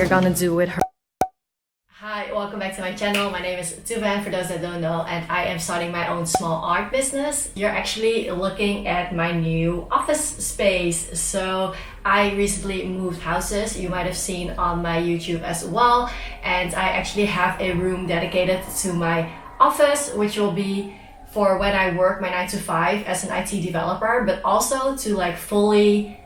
we're gonna do with her. Hi, welcome back to my channel. My name is Thuvan, for those that don't know, and I am starting my own small art business. You're actually looking at my new office space. So I recently moved houses, you might have seen on my YouTube as well, and I actually have a room dedicated to my office, which will be for when I work my 9 to 5 as an IT developer, but also to like fully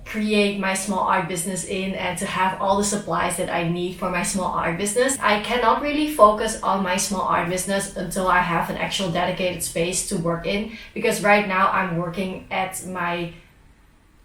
create my small art business in and to have all the supplies that I need for my small art business. I cannot really focus on my small art business until I have an actual dedicated space to work in, because right now I'm working at my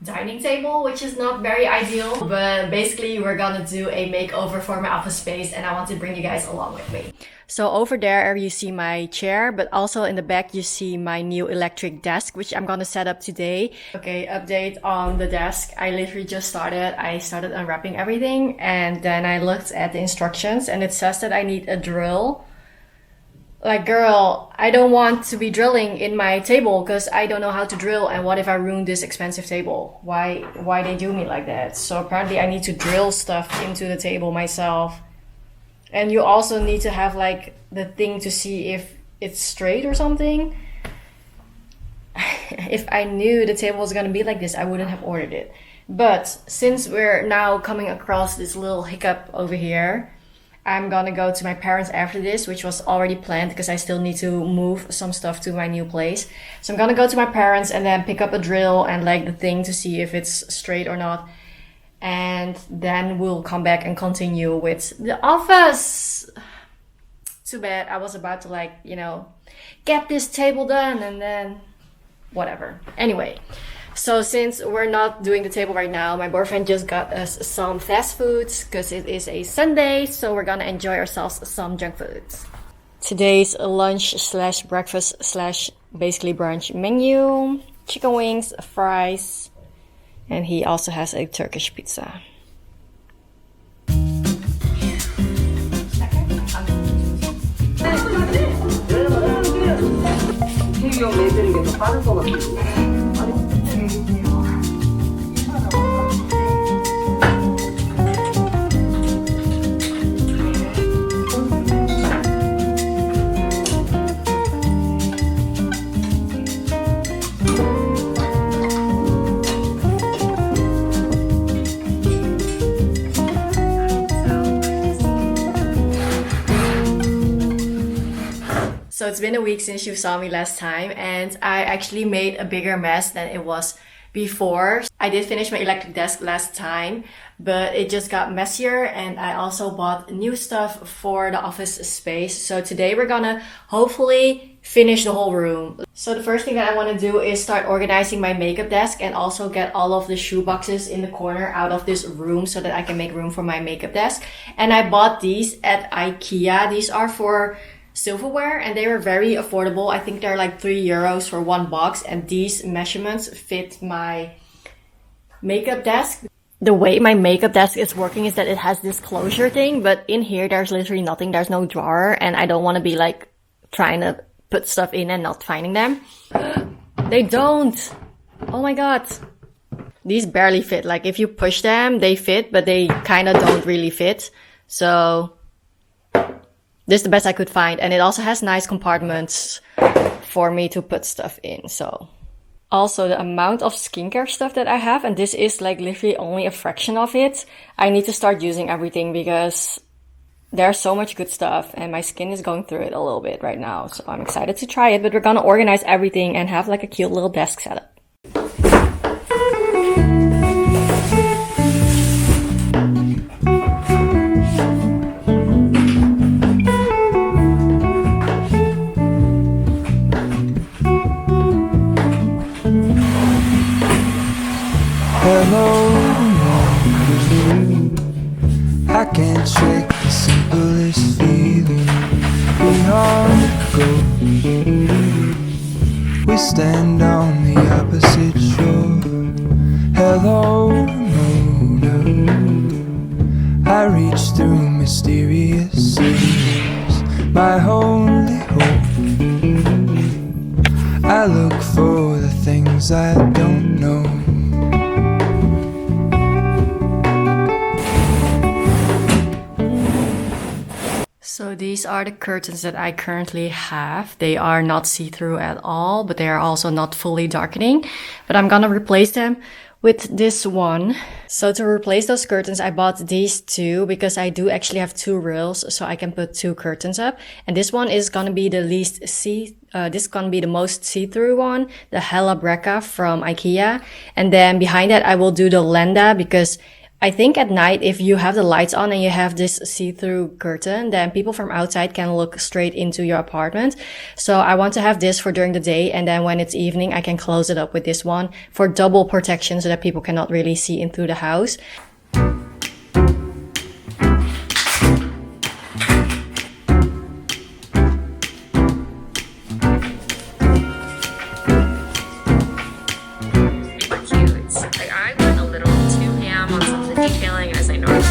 dining table, which is not very ideal, but basically we're gonna do a makeover for my office space and I want to bring you guys along with me. So over there you see my chair, but also in the back you see my new electric desk, which I'm gonna set up today. Okay, update on the desk. I literally just started. I started unwrapping everything and then I looked at the instructions and it says that I need a drill. Like, girl, I don't want to be drilling in my table because I don't know how to drill, and what if I ruin this expensive table? Why they do me like that? So apparently I need to drill stuff into the table myself. And you also need to have like the thing to see if it's straight or something. If I knew the table was gonna be like this, I wouldn't have ordered it. But since we're now coming across this little hiccup over here, I'm gonna go to my parents after this, which was already planned because I still need to move some stuff to my new place. So I'm gonna go to my parents and then pick up a drill and like the thing to see if it's straight or not. And then we'll come back and continue with the office. Too bad, I was about to like, you know, get this table done and then whatever. Anyway. So since we're not doing the table right now, my boyfriend just got us some fast foods because it is a Sunday, so we're gonna enjoy ourselves some junk foods. Today's lunch slash breakfast slash basically brunch menu: chicken wings, fries, and he also has a Turkish pizza. So it's been a week since you saw me last time, and I actually made a bigger mess than it was before. I did finish my electric desk last time, but it just got messier, and I also bought new stuff for the office space. So today we're gonna hopefully finish the whole room. So the first thing that I want to do is start organizing my makeup desk and also get all of the shoe boxes in the corner out of this room so that I can make room for my makeup desk. And I bought these at IKEA. These are for silverware and they were very affordable. I think they're like €3 for one box, and these measurements fit my makeup desk. The way my makeup desk is working is that it has this closure thing, but in here there's literally nothing. There's no drawer, and I don't want to be like trying to put stuff in and not finding them. They don't. Oh my god. These barely fit. Like if you push them, they fit, but they kind of don't really fit. So this is the best I could find, and it also has nice compartments for me to put stuff in. So also the amount of skincare stuff that I have, and this is like literally only a fraction of it. I need to start using everything because there's so much good stuff and my skin is going through it a little bit right now. So I'm excited to try it, but we're gonna organize everything and have like a cute little desk setup. Hello, I can't shake the simplest feeling. We all go. We stand on the opposite shore. Hello, I reach through mysterious seas. My only hope, I look for the things I don't know. So these are the curtains that I currently have. They are not see-through at all, but they are also not fully darkening. But I'm gonna replace them with this one. So to replace those curtains, I bought these two because I do actually have two rails, so I can put two curtains up. And this one is gonna be the this is gonna be the most see-through one, the Hella Brecca from IKEA. And then behind that, I will do the Lenda because I think at night, if you have the lights on and you have this see-through curtain, then people from outside can look straight into your apartment. So I want to have this for during the day. And then when it's evening, I can close it up with this one for double protection so that people cannot really see into the house. Detailing as I normally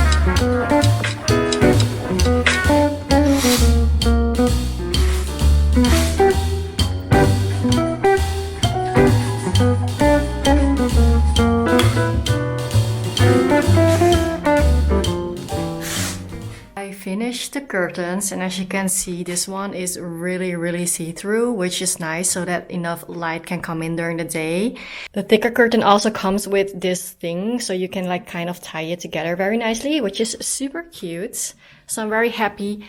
I finished the curtains, and as you can see, this one is really see-through, which is nice so that enough light can come in during the day. The thicker curtain also comes with this thing, so you can like kind of tie it together very nicely, which is super cute. So I'm very happy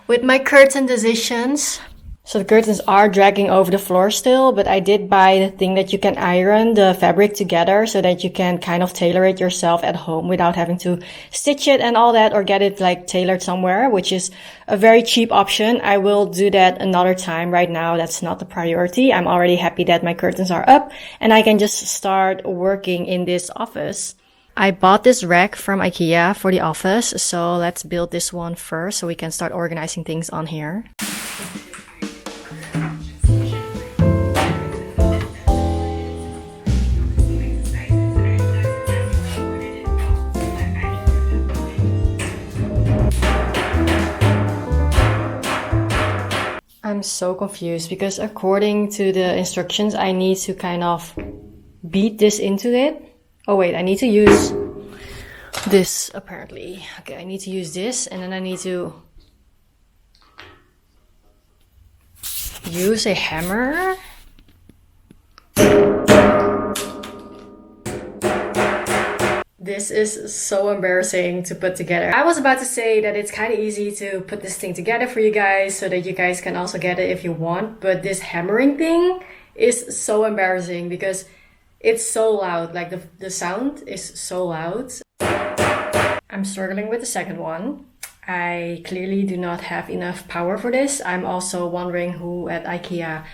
with my curtain decisions. So the curtains are dragging over the floor still, but I did buy the thing that you can iron the fabric together so that you can kind of tailor it yourself at home without having to stitch it and all that or get it like tailored somewhere, which is a very cheap option. I will do that another time. Right now, that's not the priority. I'm already happy that my curtains are up and I can just start working in this office. I bought this rack from IKEA for the office, so let's build this one first so we can start organizing things on here. I'm so confused because according to the instructions, I need to kind of beat this into it. Oh wait, I need to use this apparently. Okay, I need to use this and then I need to use a hammer. This is so embarrassing to put together. I was about to say that it's kind of easy to put this thing together for you guys so that you guys can also get it if you want. But this hammering thing is so embarrassing because it's so loud. Like the sound is so loud. I'm struggling with the second one. I clearly do not have enough power for this. I'm also wondering who at IKEA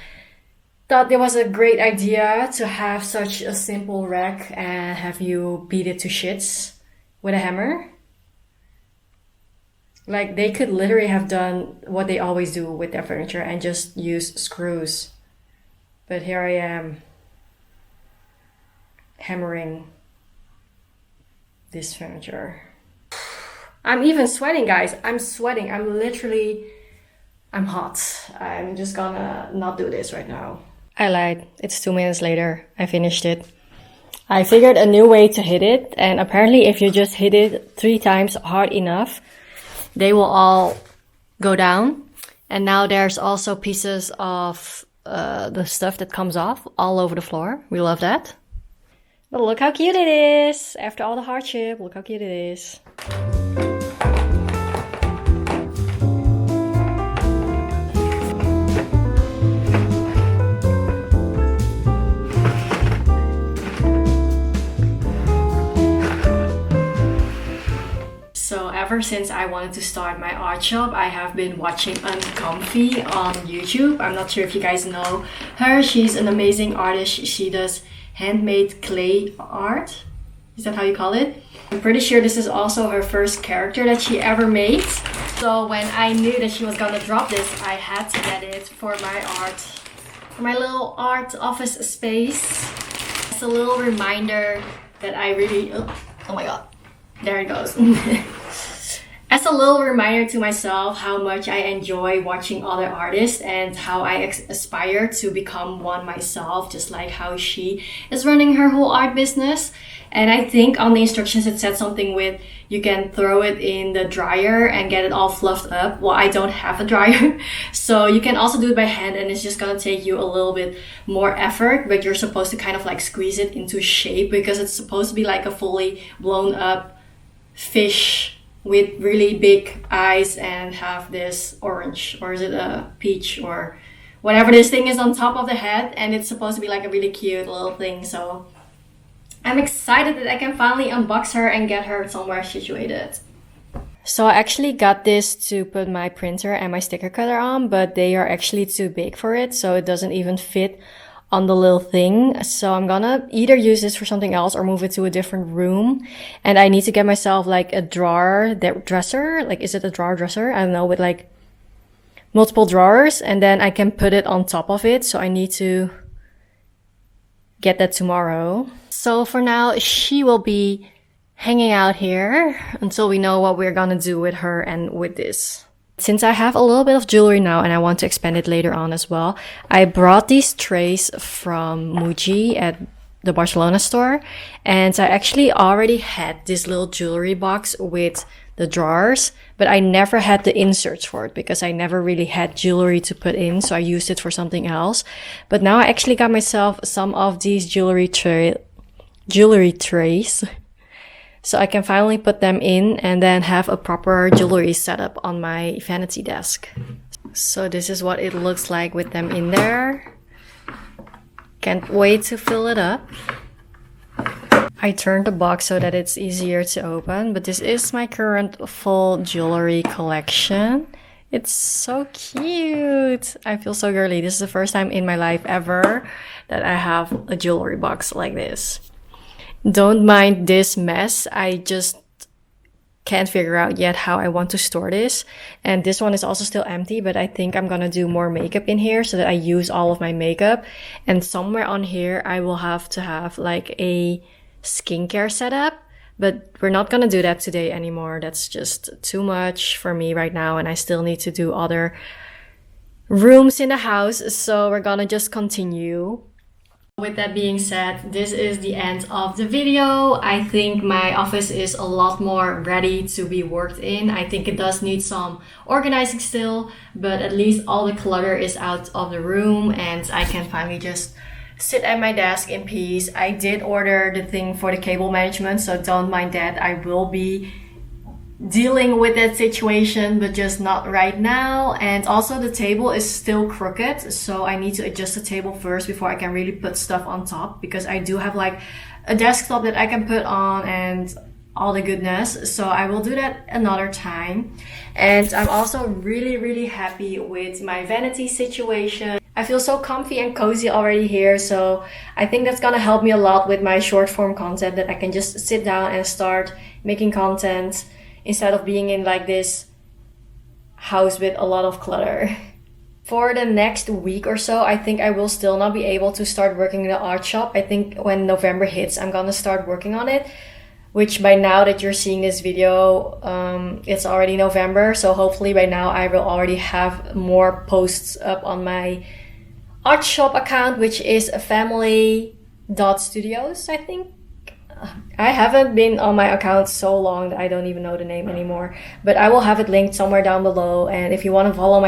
thought it was a great idea to have such a simple rack and have you beat it to shits with a hammer. Like they could literally have done what they always do with their furniture and just use screws. But here I am hammering this furniture. I'm even sweating, guys. I'm sweating. I'm hot. I'm just gonna not do this right now. I lied. It's 2 minutes later. I finished it. I figured a new way to hit it, and apparently if you just hit it 3 times hard enough, they will all go down. And now there's also pieces of the stuff that comes off all over the floor. We love that. But look how cute it is. After all the hardship, look how cute it is. Ever since I wanted to start my art shop, I have been watching Uncomfy on YouTube. I'm not sure if you guys know her. She's an amazing artist. She does handmade clay art. Is that how you call it? I'm pretty sure this is also her first character that she ever made. So when I knew that she was gonna drop this, I had to get it for my art, for my little art office space. It's a little reminder that I really, oh my god, there it goes. As just a little reminder to myself how much I enjoy watching other artists and how I aspire to become one myself, just like how she is running her whole art business. And I think on the instructions it said something with you can throw it in the dryer and get it all fluffed up. Well, I don't have a dryer, so you can also do it by hand, and it's just gonna take you a little bit more effort, but you're supposed to kind of like squeeze it into shape because it's supposed to be like a fully blown up fish with really big eyes and have this orange, or is it a peach, or whatever this thing is on top of the head, and it's supposed to be like a really cute little thing. So I'm excited that I can finally unbox her and get her somewhere situated. So I actually got this to put my printer and my sticker cutter on, but they are actually too big for it, so it doesn't even fit on the little thing. So I'm gonna either use this for something else or move it to a different room. And I need to get myself like a dresser. Like, is it a drawer dresser? I don't know, with like multiple drawers, and then I can put it on top of it. So I need to get that tomorrow. So for now, she will be hanging out here until we know what we're gonna do with her and with this. Since I have a little bit of jewelry now and I want to expand it later on as well, I brought these trays from Muji at the Barcelona store, and I actually already had this little jewelry box with the drawers, but I never had the inserts for it because I never really had jewelry to put in, so I used it for something else. But now I actually got myself some of these jewelry trays, so I can finally put them in and then have a proper jewelry setup on my vanity desk. So this is what it looks like with them in there. Can't wait to fill it up. I turned the box so that it's easier to open, but this is my current full jewelry collection. It's so cute. I feel so girly. This is the first time in my life ever that I have a jewelry box like this. Don't mind this mess. I just can't figure out yet how I want to store this. And this one is also still empty, but I think I'm gonna do more makeup in here so that I use all of my makeup. And somewhere on here, I will have to have like a skincare setup, but we're not gonna do that today anymore. That's just too much for me right now, and I still need to do other rooms in the house, so we're gonna just continue. With that being said, this is the end of the video. I think my office is a lot more ready to be worked in. I think it does need some organizing still, but at least all the clutter is out of the room and I can finally just sit at my desk in peace. I did order the thing for the cable management, so don't mind that. I will be dealing with that situation, but just not right now. And also the table is still crooked, so I need to adjust the table first before I can really put stuff on top, because I do have like a desktop that I can put on and all the goodness. So I will do that another time. And I'm also really happy with my vanity situation. I feel so comfy and cozy already here, so I think that's gonna help me a lot with my short form content, that I can just sit down and start making content instead of being in like this house with a lot of clutter. For the next week or so, I think I will still not be able to start working in the art shop. I think when November hits, I'm gonna start working on it, which by now that you're seeing this video, it's already November. So hopefully by now I will already have more posts up on my art shop account, which is Phamily.Studios, I think. I haven't been on my account so long that I don't even know the name anymore, but I will have it linked somewhere down below. And if you want to follow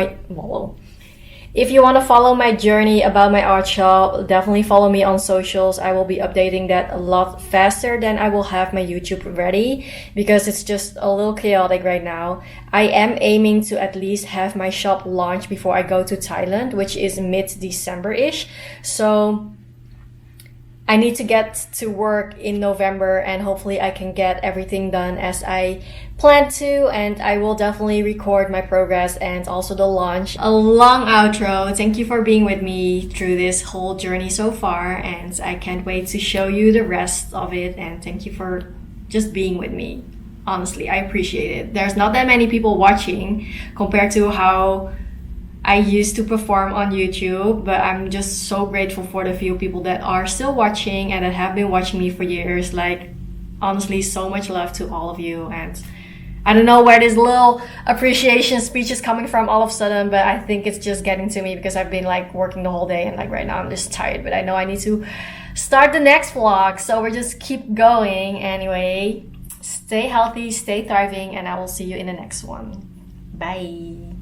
my journey about my art shop, definitely follow me on socials. I will be updating that a lot faster than I will have my YouTube ready, because it's just a little chaotic right now. I am aiming to at least have my shop launch before I go to Thailand, which is mid-December-ish. So I need to get to work in November, and hopefully I can get everything done as I plan to, and I will definitely record my progress and also the launch. A long outro. Thank you for being with me through this whole journey so far, and I can't wait to show you the rest of it, and thank you for just being with me. Honestly, I appreciate it. There's not that many people watching compared to how I used to perform on YouTube, but I'm just so grateful for the few people that are still watching and that have been watching me for years. Like, honestly, so much love to all of you, and I don't know where this little appreciation speech is coming from all of a sudden, but I think it's just getting to me because I've been like working the whole day and like right now I'm just tired, but I know I need to start the next vlog. So we'll just keep going. Anyway, stay healthy, stay thriving, and I will see you in the next one. Bye.